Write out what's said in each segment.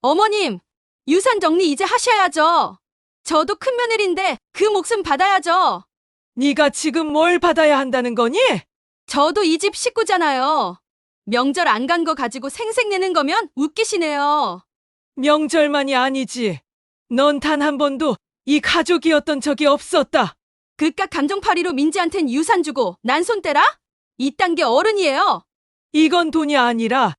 어머님, 유산 정리 이제 하셔야죠. 저도 큰 며느리인데 그 몫은 받아야죠. 네가 지금 뭘 받아야 한다는 거니? 저도 이 집 식구잖아요. 명절 안 간 거 가지고 생색내는 거면 웃기시네요. 명절만이 아니지. 넌 단 한 번도 이 가족이었던 적이 없었다. 그깟 감정파리로 민지한텐 유산 주고 난손 떼라? 이딴 게 어른이에요. 이건 돈이 아니라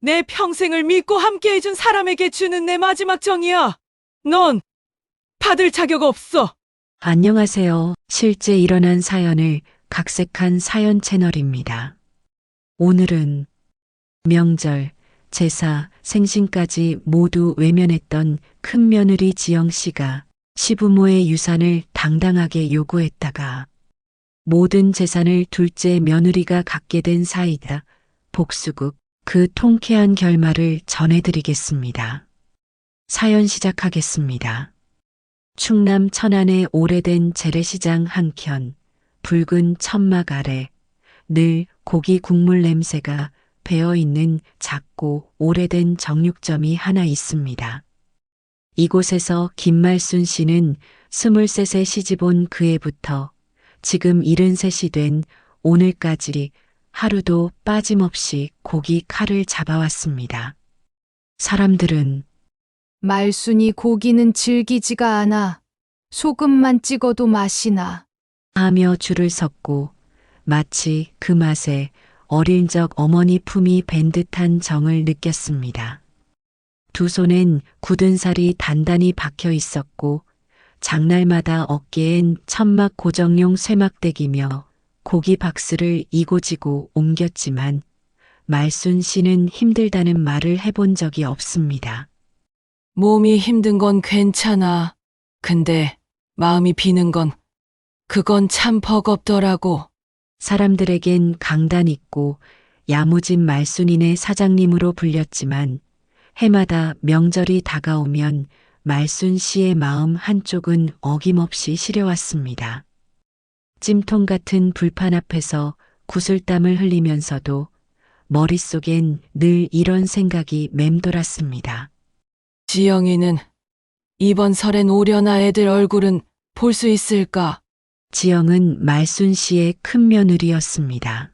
내 평생을 믿고 함께 해준 사람에게 주는 내 마지막 정이야. 넌 받을 자격 없어. 안녕하세요. 실제 일어난 사연을 각색한 사연 채널입니다. 오늘은 명절, 제사, 생신까지 모두 외면했던 큰며느리 지영 씨가 시부모의 유산을 당당하게 요구했다가 모든 재산을 둘째 며느리가 갖게 된 사이다. 복수국, 그 통쾌한 결말을 전해드리겠습니다. 사연 시작하겠습니다. 충남 천안의 오래된 재래시장 한켠, 붉은 천막 아래 늘 고기 국물 냄새가 배어있는 작고 오래된 정육점이 하나 있습니다. 이곳에서 김말순 씨는 23세 시집온 그 해부터 지금 73이 된 오늘까지 하루도 빠짐없이 고기 칼을 잡아왔습니다. 사람들은 말순이 고기는 질기지가 않아. 소금만 찍어도 맛이 나. 하며 줄을 섰고 마치 그 맛에 어릴 적 어머니 품이 밴 듯한 정을 느꼈습니다. 두 손엔 굳은 살이 단단히 박혀 있었고 장날마다 어깨엔 천막 고정용 쇠막대기며 고기 박스를 이고지고 옮겼지만 말순 씨는 힘들다는 말을 해본 적이 없습니다. 몸이 힘든 건 괜찮아. 근데 마음이 비는 건 그건 참 버겁더라고. 사람들에겐 강단 있고 야무진 말순이네 사장님으로 불렸지만 해마다 명절이 다가오면 말순 씨의 마음 한쪽은 어김없이 시려왔습니다. 찜통 같은 불판 앞에서 구슬땀을 흘리면서도 머릿속엔 늘 이런 생각이 맴돌았습니다. 지영이는 이번 설엔 오려나 애들 얼굴은 볼 수 있을까? 지영은 말순 씨의 큰 며느리였습니다.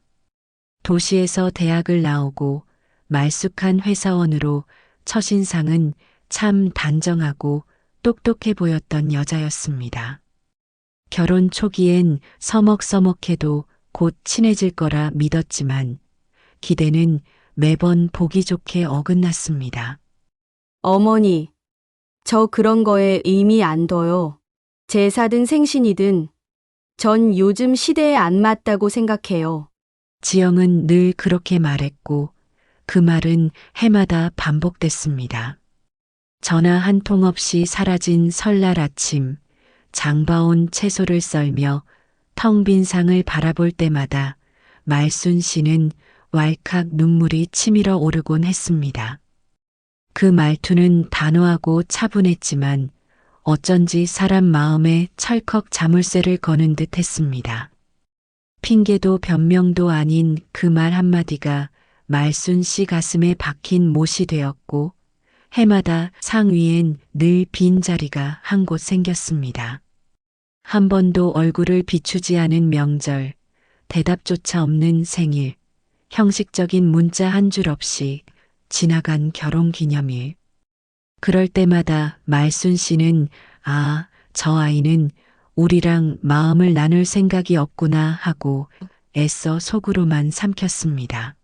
도시에서 대학을 나오고 말쑥한 회사원으로 첫인상은 참 단정하고 똑똑해 보였던 여자였습니다. 결혼 초기엔 서먹서먹해도 곧 친해질 거라 믿었지만 기대는 매번 보기 좋게 어긋났습니다. 어머니, 저 그런 거에 의미 안 둬요. 제사든 생신이든 전 요즘 시대에 안 맞다고 생각해요. 지영은 늘 그렇게 말했고 그 말은 해마다 반복됐습니다. 전화 한 통 없이 사라진 설날 아침, 장봐온 채소를 썰며 텅 빈 상을 바라볼 때마다 말순 씨는 왈칵 눈물이 치밀어 오르곤 했습니다. 그 말투는 단호하고 차분했지만 어쩐지 사람 마음에 철컥 자물쇠를 거는 듯 했습니다. 핑계도 변명도 아닌 그 말 한마디가 말순 씨 가슴에 박힌 못이 되었고 해마다 상 위엔 늘 빈자리가 한 곳 생겼습니다. 한 번도 얼굴을 비추지 않은 명절, 대답조차 없는 생일, 형식적인 문자 한 줄 없이 지나간 결혼기념일. 그럴 때마다 말순 씨는 아, 저 아이는 우리랑 마음을 나눌 생각이 없구나 하고 애써 속으로만 삼켰습니다.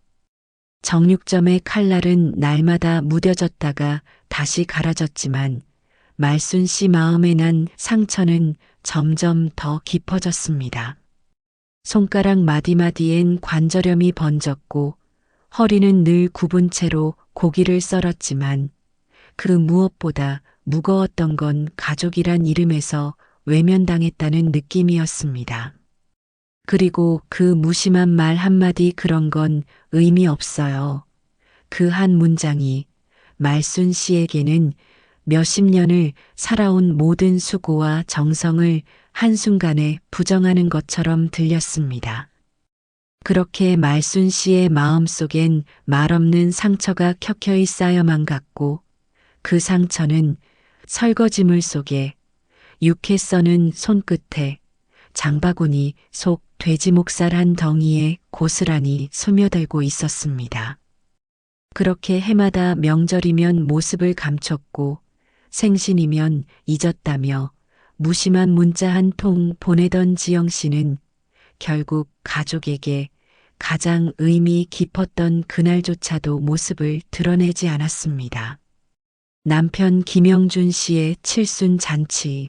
정육점의 칼날은 날마다 무뎌졌다가 다시 갈아졌지만 말순 씨 마음에 난 상처는 점점 더 깊어졌습니다. 손가락 마디마디엔 관절염이 번졌고 허리는 늘 굽은 채로 고기를 썰었지만 그 무엇보다 무거웠던 건 가족이란 이름에서 외면당했다는 느낌이었습니다. 그리고 그 무심한 말 한마디 그런 건 의미 없어요. 그 한 문장이 말순 씨에게는 몇십 년을 살아온 모든 수고와 정성을 한순간에 부정하는 것처럼 들렸습니다. 그렇게 말순 씨의 마음속엔 말없는 상처가 켜켜이 쌓여만 갔고 그 상처는 설거지물 속에, 육회 써는 손끝에, 장바구니 속 돼지 목살 한 덩이에 고스란히 스며들고 있었습니다. 그렇게 해마다 명절이면 모습을 감췄고 생신이면 잊었다며 무심한 문자 한 통 보내던 지영 씨는 결국 가족에게 가장 의미 깊었던 그날조차도 모습을 드러내지 않았습니다. 남편 김영준 씨의 칠순 잔치.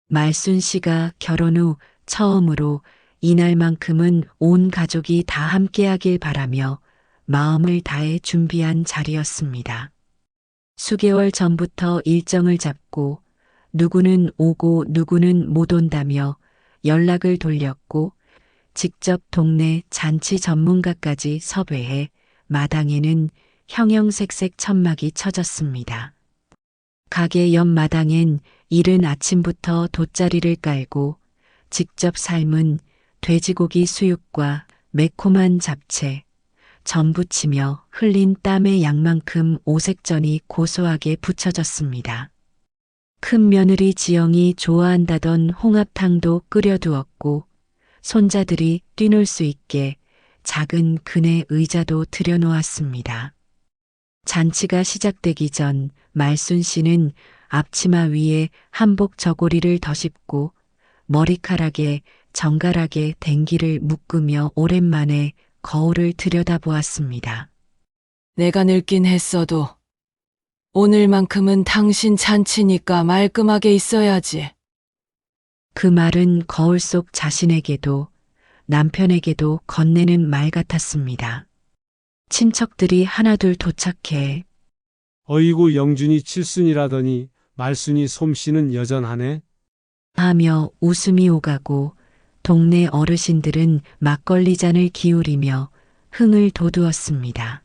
말순 씨가 결혼 후 처음으로 이날만큼은 온 가족이 다 함께하길 바라며 마음을 다해 준비한 자리였습니다. 수개월 전부터 일정을 잡고 누구는 오고 누구는 못 온다며 연락을 돌렸고 직접 동네 잔치 전문가까지 섭외해 마당에는 형형색색 천막이 쳐졌습니다. 가게 옆 마당엔 이른 아침부터 돗자리를 깔고 직접 삶은 돼지고기 수육과 매콤한 잡채, 전부치며 흘린 땀의 양만큼 오색전이 고소하게 부쳐졌습니다. 큰 며느리 지영이 좋아한다던 홍합탕도 끓여두었고 손자들이 뛰놀 수 있게 작은 그네 의자도 들여놓았습니다. 잔치가 시작되기 전 말순 씨는 앞치마 위에 한복 저고리를 덧입고 머리카락에 정갈하게 댕기를 묶으며 오랜만에 거울을 들여다보았습니다. 내가 늙긴 했어도 오늘만큼은 당신 잔치니까 말끔하게 있어야지. 그 말은 거울 속 자신에게도 남편에게도 건네는 말 같았습니다. 친척들이 하나둘 도착해 어이구 영준이 칠순이라더니 말순이 솜씨는 여전하네. 하며 웃음이 오가고 동네 어르신들은 막걸리 잔을 기울이며 흥을 돋우었습니다.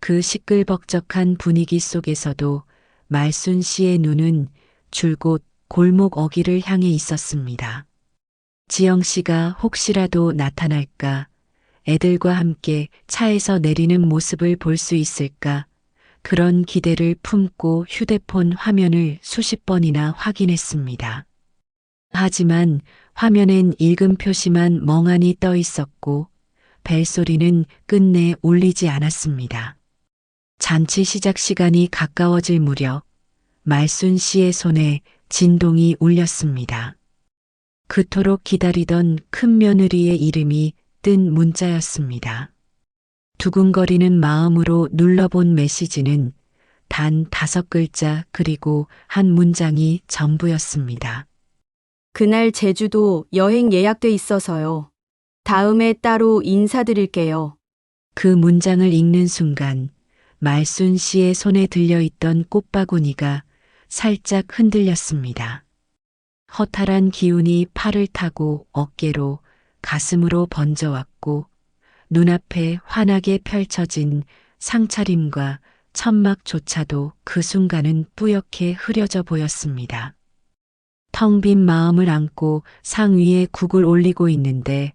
그 시끌벅적한 분위기 속에서도 말순 씨의 눈은 줄곧 골목 어귀를 향해 있었습니다. 지영 씨가 혹시라도 나타날까, 애들과 함께 차에서 내리는 모습을 볼 수 있을까, 그런 기대를 품고 휴대폰 화면을 수십 번이나 확인했습니다. 하지만 화면엔 읽음 표시만 멍하니 떠 있었고 벨소리는 끝내 울리지 않았습니다. 잔치 시작 시간이 가까워질 무렵 말순 씨의 손에 진동이 울렸습니다. 그토록 기다리던 큰 며느리의 이름이 뜬 문자였습니다. 두근거리는 마음으로 눌러본 메시지는 단 5글자 그리고 한 문장이 전부였습니다. 그날 제주도 여행 예약돼 있어서요. 다음에 따로 인사드릴게요. 그 문장을 읽는 순간 말순 씨의 손에 들려있던 꽃바구니가 살짝 흔들렸습니다. 허탈한 기운이 팔을 타고 어깨로 가슴으로 번져왔고 눈앞에 환하게 펼쳐진 상차림과 천막조차도 그 순간은 뿌옇게 흐려져 보였습니다. 텅 빈 마음을 안고 상 위에 국을 올리고 있는데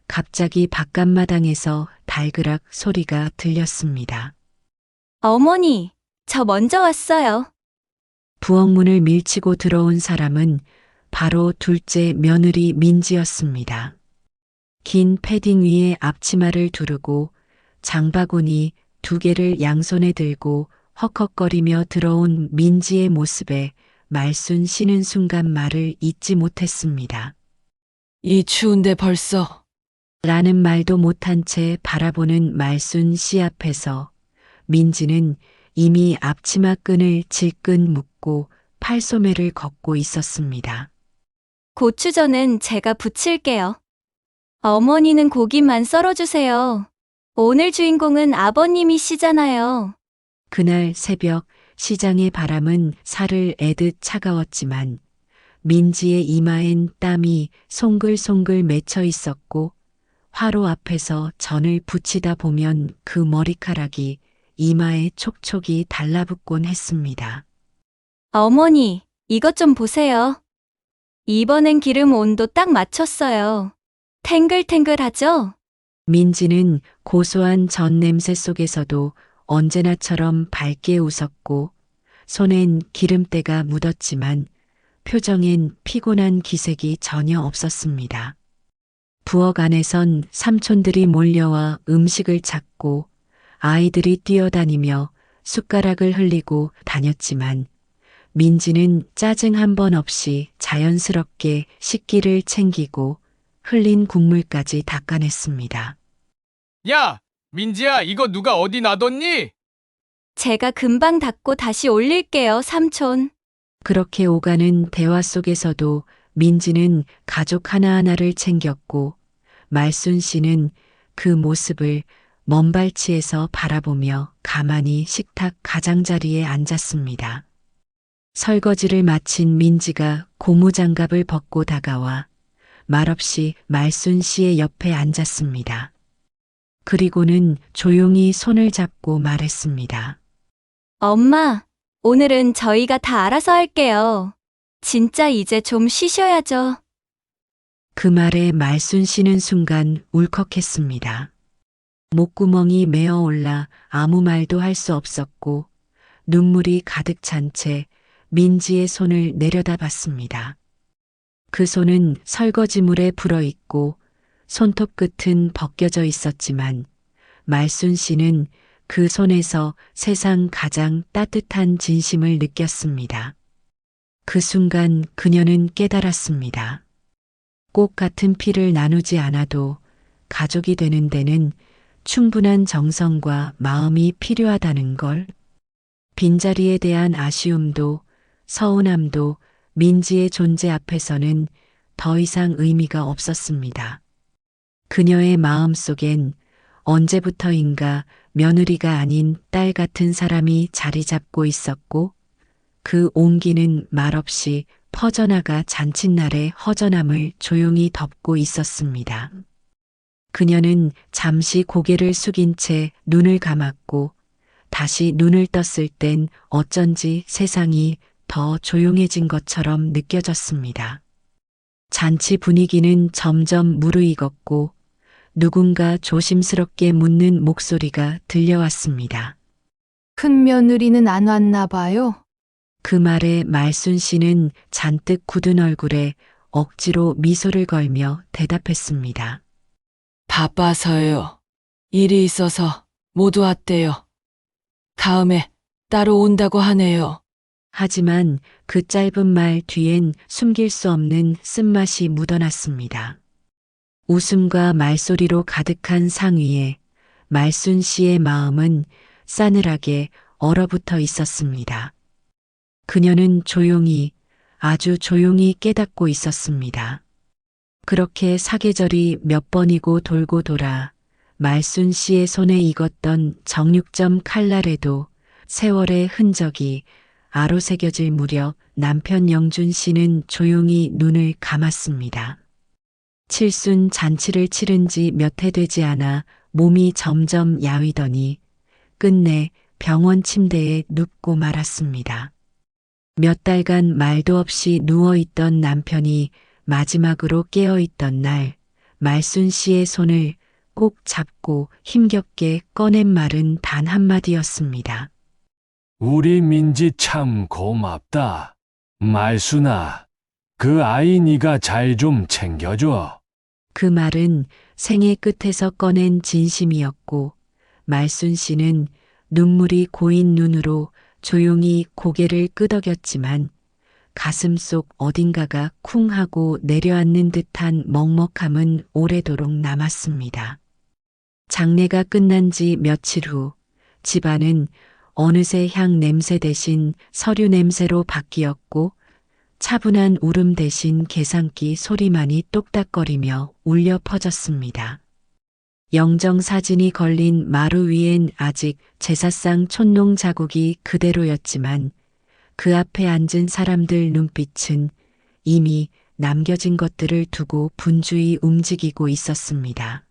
갑자기 바깥마당에서 달그락 소리가 들렸습니다. 어머니, 저 먼저 왔어요. 부엌문을 밀치고 들어온 사람은 바로 둘째 며느리 민지였습니다. 긴 패딩 위에 앞치마를 두르고 장바구니 2개를 양손에 들고 헉헉거리며 들어온 민지의 모습에 말순 쉬는 순간 말을 잇지 못했습니다. 이 추운데 벌써. 라는 말도 못한 채 바라보는 말순 씨 앞에서 민지는 이미 앞치마 끈을 질끈 묶고 팔소매를 걷고 있었습니다. 고추전은 제가 부칠게요. 어머니는 고기만 썰어주세요. 오늘 주인공은 아버님이시잖아요. 그날 새벽 시장의 바람은 살을 애듯 차가웠지만 민지의 이마엔 땀이 송글송글 맺혀 있었고 화로 앞에서 전을 붙이다 보면 그 머리카락이 이마에 촉촉이 달라붙곤 했습니다. 어머니, 이것 좀 보세요. 이번엔 기름 온도 딱 맞췄어요. 탱글탱글하죠? 민지는 고소한 전 냄새 속에서도 언제나처럼 밝게 웃었고 손엔 기름때가 묻었지만 표정엔 피곤한 기색이 전혀 없었습니다. 부엌 안에선 삼촌들이 몰려와 음식을 찾고 아이들이 뛰어다니며 숟가락을 흘리고 다녔지만 민지는 짜증 한 번 없이 자연스럽게 식기를 챙기고 흘린 국물까지 닦아냈습니다. 야, 민지야, 이거 누가 어디 놔뒀니? 제가 금방 닦고 다시 올릴게요, 삼촌. 그렇게 오가는 대화 속에서도 민지는 가족 하나하나를 챙겼고 말순 씨는 그 모습을 먼 발치에서 바라보며 가만히 식탁 가장자리에 앉았습니다. 설거지를 마친 민지가 고무장갑을 벗고 다가와 말없이 말순 씨의 옆에 앉았습니다. 그리고는 조용히 손을 잡고 말했습니다. 엄마, 오늘은 저희가 다 알아서 할게요. 진짜 이제 좀 쉬셔야죠. 그 말에 말순 씨는 순간 울컥했습니다. 목구멍이 메어올라 아무 말도 할 수 없었고 눈물이 가득 찬 채 민지의 손을 내려다봤습니다. 그 손은 설거지물에 불어있고 손톱 끝은 벗겨져 있었지만 말순 씨는 그 손에서 세상 가장 따뜻한 진심을 느꼈습니다. 그 순간 그녀는 깨달았습니다. 꼭 같은 피를 나누지 않아도 가족이 되는 데는 충분한 정성과 마음이 필요하다는 걸. 빈자리에 대한 아쉬움도 서운함도 민지의 존재 앞에서는 더 이상 의미가 없었습니다. 그녀의 마음 속엔 언제부터인가 며느리가 아닌 딸 같은 사람이 자리 잡고 있었고 그 온기는 말없이 퍼져나가 잔칫날의 허전함을 조용히 덮고 있었습니다. 그녀는 잠시 고개를 숙인 채 눈을 감았고 다시 눈을 떴을 땐 어쩐지 세상이 더 조용해진 것처럼 느껴졌습니다. 잔치 분위기는 점점 무르익었고 누군가 조심스럽게 묻는 목소리가 들려왔습니다. 큰 며느리는 안 왔나 봐요. 그 말에 말순 씨는 잔뜩 굳은 얼굴에 억지로 미소를 걸며 대답했습니다. 바빠서요. 일이 있어서 못 왔대요. 다음에 따로 온다고 하네요. 하지만 그 짧은 말 뒤엔 숨길 수 없는 쓴맛이 묻어났습니다. 웃음과 말소리로 가득한 상위에 말순 씨의 마음은 싸늘하게 얼어붙어 있었습니다. 그녀는 조용히, 아주 조용히 깨닫고 있었습니다. 그렇게 사계절이 몇 번이고 돌고 돌아 말순 씨의 손에 익었던 정육점 칼날에도 세월의 흔적이 아로새겨질 무렵 남편 영준 씨는 조용히 눈을 감았습니다. 칠순 잔치를 치른 지 몇 해 되지 않아 몸이 점점 야위더니 끝내 병원 침대에 눕고 말았습니다. 몇 달간 말도 없이 누워있던 남편이 마지막으로 깨어있던 날 말순 씨의 손을 꼭 잡고 힘겹게 꺼낸 말은 단 한마디였습니다. 우리 민지 참 고맙다. 말순아, 그 아이 네가 잘 좀 챙겨줘. 그 말은 생애 끝에서 꺼낸 진심이었고 말순 씨는 눈물이 고인 눈으로 조용히 고개를 끄덕였지만 가슴 속 어딘가가 쿵 하고 내려앉는 듯한 먹먹함은 오래도록 남았습니다. 장례가 끝난 지 며칠 후 집안은 어느새 향 냄새 대신 서류 냄새로 바뀌었고 차분한 울음 대신 계산기 소리만이 똑딱거리며 울려 퍼졌습니다. 영정 사진이 걸린 마루 위엔 아직 제사상 촛농 자국이 그대로였지만 그 앞에 앉은 사람들 눈빛은 이미 남겨진 것들을 두고 분주히 움직이고 있었습니다.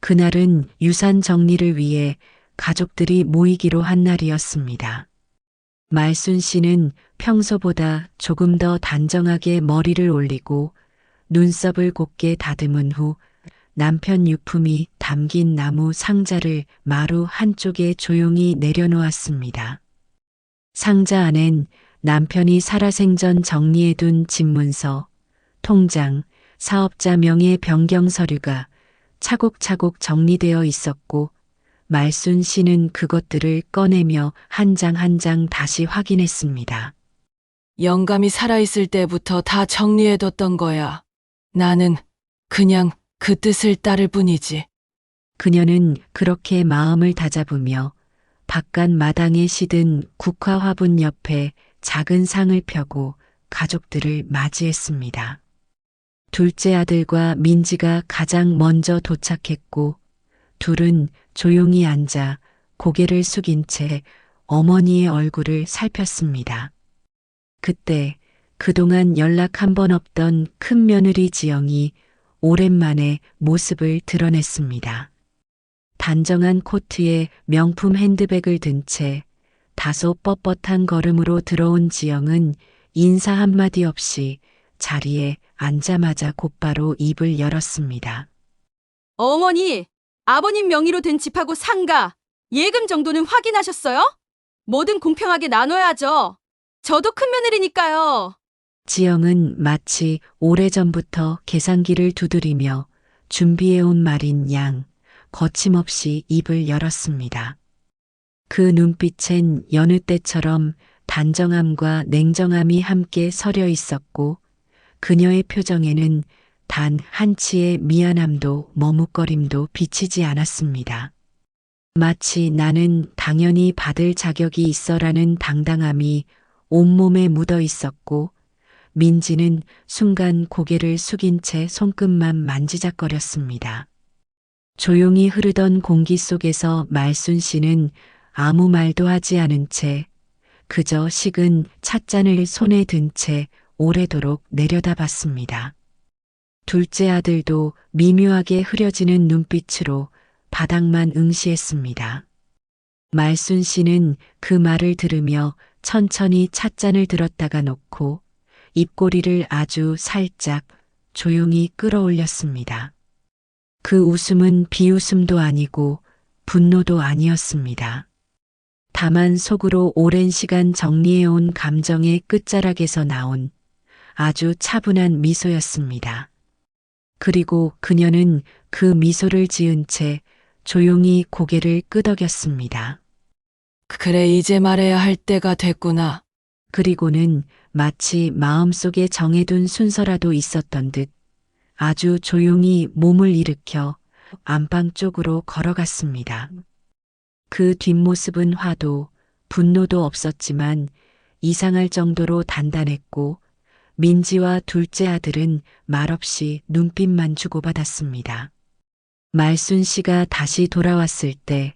그날은 유산 정리를 위해 가족들이 모이기로 한 날이었습니다. 말순 씨는 평소보다 조금 더 단정하게 머리를 올리고 눈썹을 곱게 다듬은 후 남편 유품이 담긴 나무 상자를 마루 한쪽에 조용히 내려놓았습니다. 상자 안엔 남편이 살아생전 정리해둔 집문서, 통장, 사업자 명의 변경 서류가 차곡차곡 정리되어 있었고 말순 씨는 그것들을 꺼내며 한 장 한 장 다시 확인했습니다. 영감이 살아있을 때부터 다 정리해뒀던 거야. 나는 그냥 그 뜻을 따를 뿐이지. 그녀는 그렇게 마음을 다잡으며 바깥 마당에 시든 국화 화분 옆에 작은 상을 펴고 가족들을 맞이했습니다. 둘째 아들과 민지가 가장 먼저 도착했고 둘은 조용히 앉아 고개를 숙인 채 어머니의 얼굴을 살폈습니다. 그때 그동안 연락 한 번 없던 큰 며느리 지영이 오랜만에 모습을 드러냈습니다. 단정한 코트에 명품 핸드백을 든 채 다소 뻣뻣한 걸음으로 들어온 지영은 인사 한마디 없이 자리에 앉자마자 곧바로 입을 열었습니다. 어머니, 아버님 명의로 된 집하고 상가, 예금 정도는 확인하셨어요? 뭐든 공평하게 나눠야죠. 저도 큰 며느리니까요. 지영은 마치 오래전부터 계산기를 두드리며 준비해온 말인 양 거침없이 입을 열었습니다. 그 눈빛엔 여느 때처럼 단정함과 냉정함이 함께 서려 있었고 그녀의 표정에는 단 한치의 미안함도 머뭇거림도 비치지 않았습니다. 마치 나는 당연히 받을 자격이 있어라는 당당함이 온몸에 묻어 있었고 민지는 순간 고개를 숙인 채 손끝만 만지작거렸습니다. 조용히 흐르던 공기 속에서 말순 씨는 아무 말도 하지 않은 채 그저 식은 찻잔을 손에 든 채 오래도록 내려다봤습니다. 둘째 아들도 미묘하게 흐려지는 눈빛으로 바닥만 응시했습니다. 말순 씨는 그 말을 들으며 천천히 찻잔을 들었다가 놓고 입꼬리를 아주 살짝 조용히 끌어올렸습니다. 그 웃음은 비웃음도 아니고 분노도 아니었습니다. 다만 속으로 오랜 시간 정리해온 감정의 끝자락에서 나온 아주 차분한 미소였습니다. 그리고 그녀는 그 미소를 지은 채 조용히 고개를 끄덕였습니다. 그래, 이제 말해야 할 때가 됐구나. 그리고는 마치 마음속에 정해둔 순서라도 있었던 듯 아주 조용히 몸을 일으켜 안방 쪽으로 걸어갔습니다. 그 뒷모습은 화도 분노도 없었지만 이상할 정도로 단단했고 민지와 둘째 아들은 말없이 눈빛만 주고받았습니다. 말순 씨가 다시 돌아왔을 때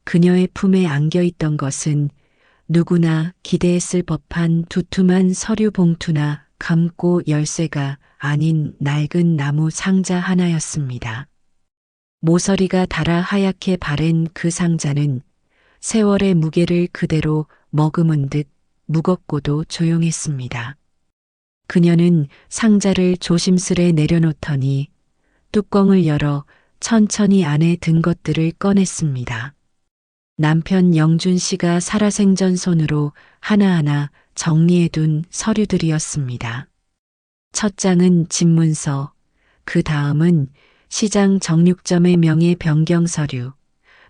그녀의 품에 안겨있던 것은 누구나 기대했을 법한 두툼한 서류 봉투나 감고 열쇠가 아닌 낡은 나무 상자 하나였습니다. 모서리가 달아 하얗게 바랜 그 상자는 세월의 무게를 그대로 머금은 듯 무겁고도 조용했습니다. 그녀는 상자를 조심스레 내려놓더니 뚜껑을 열어 천천히 안에 든 것들을 꺼냈습니다. 남편 영준 씨가 살아생전 손으로 하나하나 정리해둔 서류들이었습니다. 첫 장은 집문서, 그 다음은 시장 정육점의 명예 변경 서류,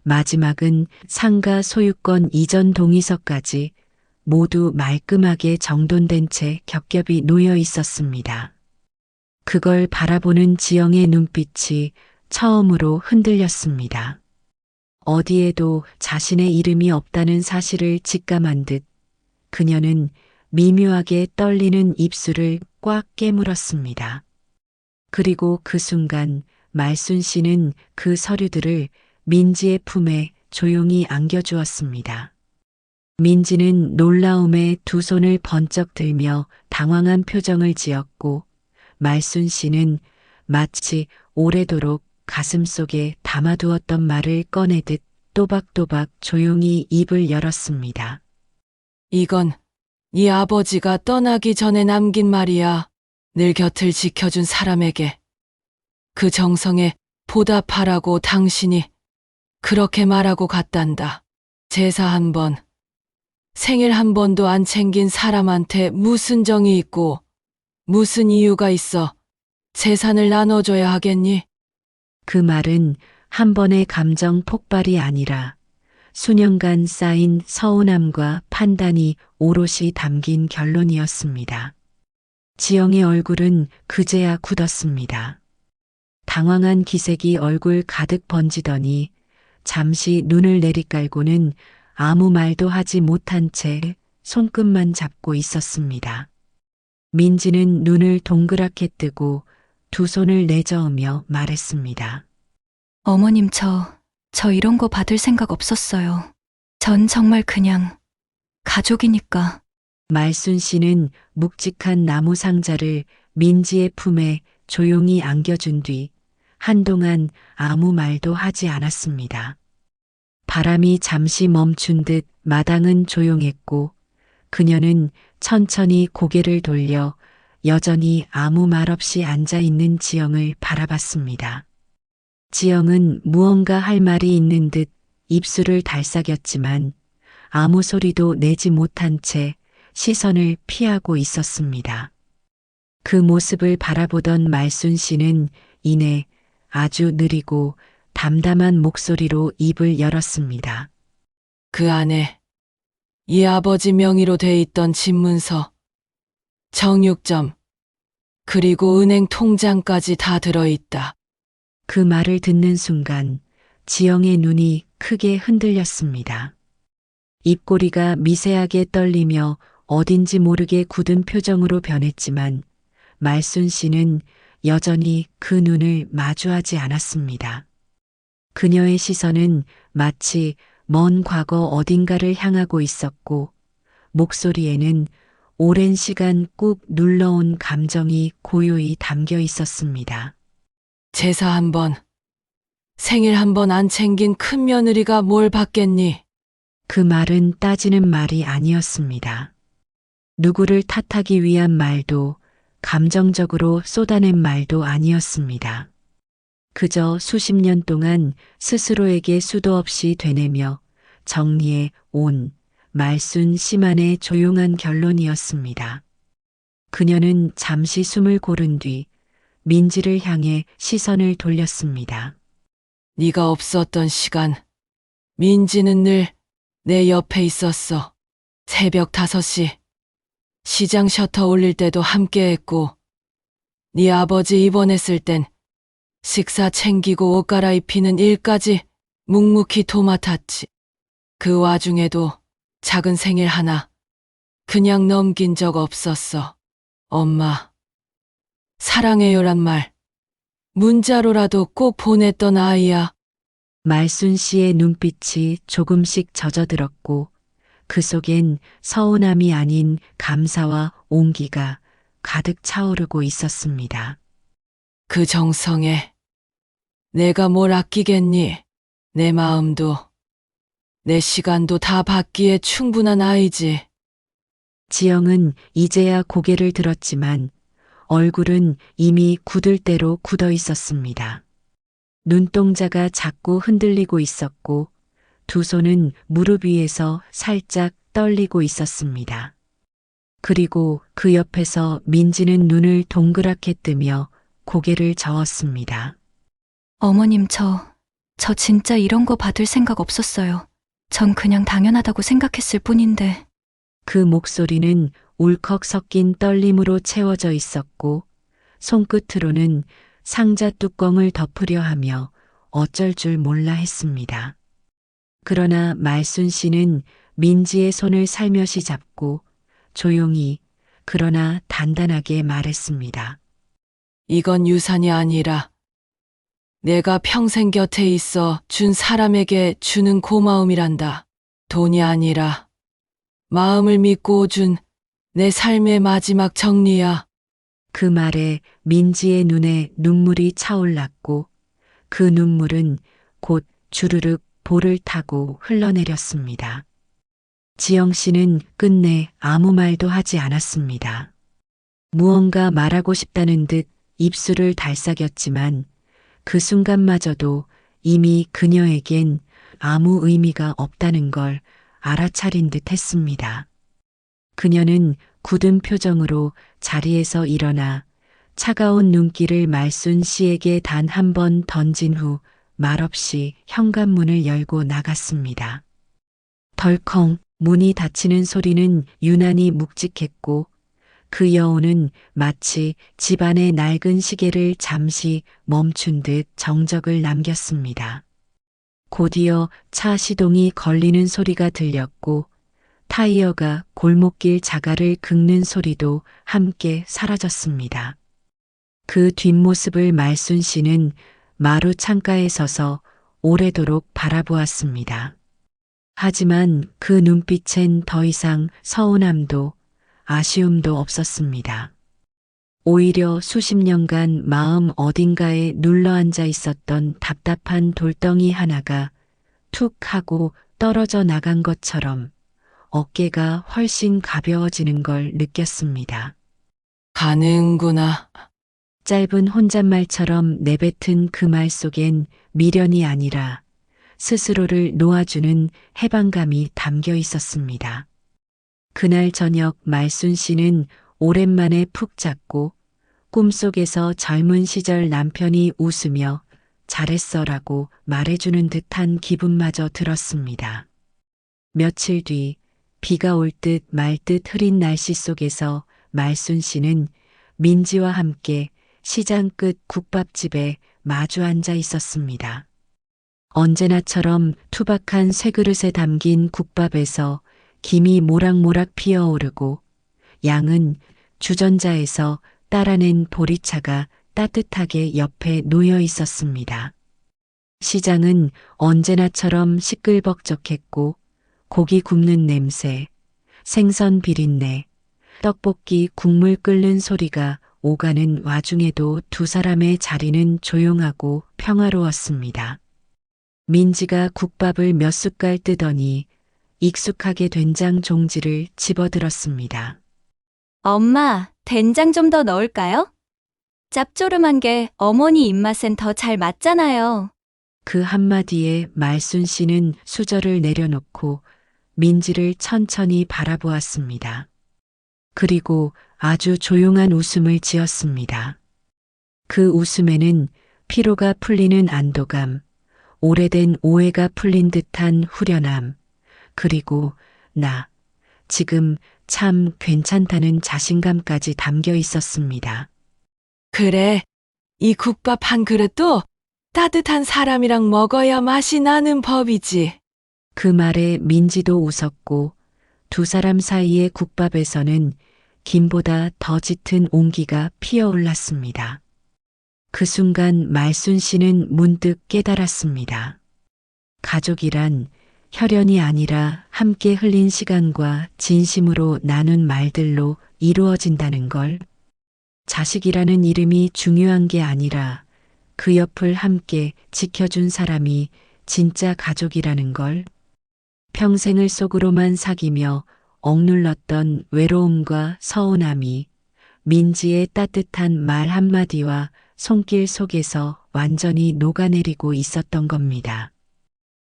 마지막은 상가 소유권 이전 동의서까지 모두 말끔하게 정돈된 채 겹겹이 놓여 있었습니다. 그걸 바라보는 지영의 눈빛이 처음으로 흔들렸습니다. 어디에도 자신의 이름이 없다는 사실을 직감한 듯 그녀는 미묘하게 떨리는 입술을 꽉 깨물었습니다. 그리고 그 순간 말순 씨는 그 서류들을 민지의 품에 조용히 안겨주었습니다. 민지는 놀라움에 두 손을 번쩍 들며 당황한 표정을 지었고 말순 씨는 마치 오래도록 가슴속에 담아두었던 말을 꺼내듯 또박또박 조용히 입을 열었습니다. 이건 네 아버지가 떠나기 전에 남긴 말이야. 늘 곁을 지켜준 사람에게 그 정성에 보답하라고 당신이 그렇게 말하고 갔단다. 제사 한 번, 생일 한 번도 안 챙긴 사람한테 무슨 정이 있고 무슨 이유가 있어 재산을 나눠줘야 하겠니? 그 말은 한 번의 감정 폭발이 아니라 수년간 쌓인 서운함과 판단이 오롯이 담긴 결론이었습니다. 지영의 얼굴은 그제야 굳었습니다. 당황한 기색이 얼굴 가득 번지더니 잠시 눈을 내리깔고는 아무 말도 하지 못한 채 손끝만 잡고 있었습니다. 민지는 눈을 동그랗게 뜨고 두 손을 내저으며 말했습니다. 어머님, 저 이런 거 받을 생각 없었어요. 전 정말 그냥 가족이니까. 말순 씨는 묵직한 나무 상자를 민지의 품에 조용히 안겨준 뒤 한동안 아무 말도 하지 않았습니다. 바람이 잠시 멈춘 듯 마당은 조용했고 그녀는 천천히 고개를 돌려 여전히 아무 말 없이 앉아 있는 지영을 바라봤습니다. 지영은 무언가 할 말이 있는 듯 입술을 달싹였지만 아무 소리도 내지 못한 채 시선을 피하고 있었습니다. 그 모습을 바라보던 말순 씨는 이내 아주 느리고 담담한 목소리로 입을 열었습니다. 그 안에 이 아버지 명의로 돼 있던 집문서, 정육점, 그리고 은행 통장까지 다 들어있다. 그 말을 듣는 순간 지영의 눈이 크게 흔들렸습니다. 입꼬리가 미세하게 떨리며 어딘지 모르게 굳은 표정으로 변했지만 말순 씨는 여전히 그 눈을 마주하지 않았습니다. 그녀의 시선은 마치 먼 과거 어딘가를 향하고 있었고 목소리에는 오랜 시간 꾹 눌러온 감정이 고요히 담겨 있었습니다. 제사 한 번, 생일 한 번 안 챙긴 큰 며느리가 뭘 받겠니? 그 말은 따지는 말이 아니었습니다. 누구를 탓하기 위한 말도 감정적으로 쏟아낸 말도 아니었습니다. 그저 수십 년 동안 스스로에게 수도 없이 되뇌며 정리해 온 말순 씨만의 조용한 결론이었습니다. 그녀는 잠시 숨을 고른 뒤 민지를 향해 시선을 돌렸습니다. 네가 없었던 시간, 민지는 늘 내 옆에 있었어. 새벽 5시, 시장 셔터 올릴 때도 함께했고, 네 아버지 입원했을 땐 식사 챙기고 옷 갈아입히는 일까지 묵묵히 도맡았지. 그 와중에도 작은 생일 하나 그냥 넘긴 적 없었어. 엄마, 사랑해요란 말 문자로라도 꼭 보냈던 아이야. 말순 씨의 눈빛이 조금씩 젖어들었고 그 속엔 서운함이 아닌 감사와 온기가 가득 차오르고 있었습니다. 그 정성에 내가 뭘 아끼겠니? 내 마음도 내 시간도 다 받기에 충분한 아이지. 지영은 이제야 고개를 들었지만 얼굴은 이미 굳을 대로 굳어 있었습니다. 눈동자가 자꾸 흔들리고 있었고 두 손은 무릎 위에서 살짝 떨리고 있었습니다. 그리고 그 옆에서 민지는 눈을 동그랗게 뜨며 고개를 저었습니다. 어머님, 저 진짜 이런 거 받을 생각 없었어요. 전 그냥 당연하다고 생각했을 뿐인데. 그 목소리는 울컥 섞인 떨림으로 채워져 있었고 손끝으로는 상자 뚜껑을 덮으려 하며 어쩔 줄 몰라 했습니다. 그러나 말순 씨는 민지의 손을 살며시 잡고 조용히 그러나 단단하게 말했습니다. 이건 유산이 아니라 내가 평생 곁에 있어 준 사람에게 주는 고마움이란다. 돈이 아니라 마음을 믿고 준 내 삶의 마지막 정리야. 그 말에 민지의 눈에 눈물이 차올랐고 그 눈물은 곧 주르륵 볼을 타고 흘러내렸습니다. 지영 씨는 끝내 아무 말도 하지 않았습니다. 무언가 말하고 싶다는 듯 입술을 달싹였지만 그 순간마저도 이미 그녀에겐 아무 의미가 없다는 걸 알아차린 듯 했습니다. 그녀는 굳은 표정으로 자리에서 일어나 차가운 눈길을 말순 씨에게 단 한 번 던진 후 말없이 현관문을 열고 나갔습니다. 덜컹 문이 닫히는 소리는 유난히 묵직했고 그 여운은 마치 집안의 낡은 시계를 잠시 멈춘 듯 정적을 남겼습니다. 곧이어 차 시동이 걸리는 소리가 들렸고 타이어가 골목길 자갈을 긁는 소리도 함께 사라졌습니다. 그 뒷모습을 말순 씨는 마루 창가에 서서 오래도록 바라보았습니다. 하지만 그 눈빛엔 더 이상 서운함도 아쉬움도 없었습니다. 오히려 수십 년간 마음 어딘가에 눌러앉아 있었던 답답한 돌덩이 하나가 툭 하고 떨어져 나간 것처럼 어깨가 훨씬 가벼워지는 걸 느꼈습니다. 가는구나. 짧은 혼잣말처럼 내뱉은 그 말 속엔 미련이 아니라 스스로를 놓아주는 해방감이 담겨 있었습니다. 그날 저녁 말순 씨는 오랜만에 푹 잤고 꿈속에서 젊은 시절 남편이 웃으며 잘했어라고 말해주는 듯한 기분마저 들었습니다. 며칠 뒤 비가 올 듯 말 듯 흐린 날씨 속에서 말순 씨는 민지와 함께 시장 끝 국밥집에 마주 앉아 있었습니다. 언제나처럼 투박한 쇠그릇에 담긴 국밥에서 김이 모락모락 피어오르고 양은 주전자에서 따라낸 보리차가 따뜻하게 옆에 놓여 있었습니다. 시장은 언제나처럼 시끌벅적했고 고기 굽는 냄새, 생선 비린내, 떡볶이 국물 끓는 소리가 오가는 와중에도 두 사람의 자리는 조용하고 평화로웠습니다. 민지가 국밥을 몇 숟갈 뜨더니 익숙하게 된장 종지를 집어들었습니다. 엄마, 된장 좀 더 넣을까요? 짭조름한 게 어머니 입맛엔 더 잘 맞잖아요. 그 한마디에 말순 씨는 수저를 내려놓고 민지를 천천히 바라보았습니다. 그리고 아주 조용한 웃음을 지었습니다. 그 웃음에는 피로가 풀리는 안도감, 오래된 오해가 풀린 듯한 후련함, 그리고 나 지금 참 괜찮다는 자신감까지 담겨 있었습니다. 그래, 이 국밥 한 그릇도 따뜻한 사람이랑 먹어야 맛이 나는 법이지. 그 말에 민지도 웃었고 두 사람 사이의 국밥에서는 김보다 더 짙은 온기가 피어올랐습니다. 그 순간 말순 씨는 문득 깨달았습니다. 가족이란 혈연이 아니라 함께 흘린 시간과 진심으로 나눈 말들로 이루어진다는 걸. 자식이라는 이름이 중요한 게 아니라 그 옆을 함께 지켜준 사람이 진짜 가족이라는 걸. 평생을 속으로만 사귀며 억눌렀던 외로움과 서운함이 민지의 따뜻한 말 한마디와 손길 속에서 완전히 녹아내리고 있었던 겁니다.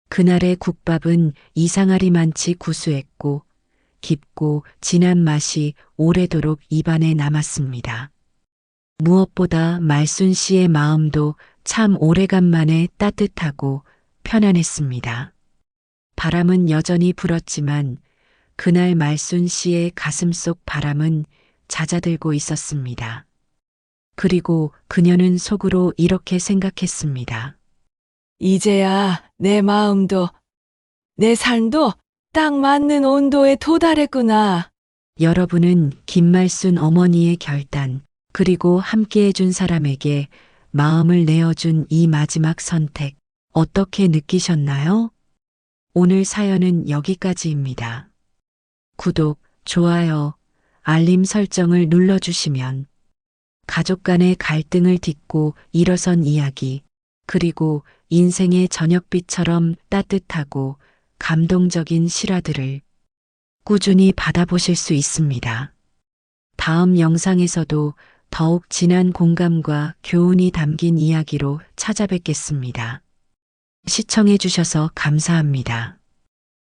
그날의 국밥은 이상하리만치 구수했고 깊고 진한 맛이 오래도록 입안에 남았습니다. 무엇보다 말순 씨의 마음도 참 오래간만에 따뜻하고 편안했습니다. 바람은 여전히 불었지만 그날 말순 씨의 가슴속 바람은 잦아들고 있었습니다. 그리고 그녀는 속으로 이렇게 생각했습니다. 이제야 내 마음도, 내 삶도 딱 맞는 온도에 도달했구나. 여러분은 김말순 어머니의 결단, 그리고 함께해준 사람에게 마음을 내어준 이 마지막 선택, 어떻게 느끼셨나요? 오늘 사연은 여기까지입니다. 구독, 좋아요, 알림 설정을 눌러주시면 가족 간의 갈등을 딛고 일어선 이야기, 그리고 인생의 저녁빛처럼 따뜻하고 감동적인 실화들을 꾸준히 받아보실 수 있습니다. 다음 영상에서도 더욱 진한 공감과 교훈이 담긴 이야기로 찾아뵙겠습니다. 시청해 주셔서 감사합니다.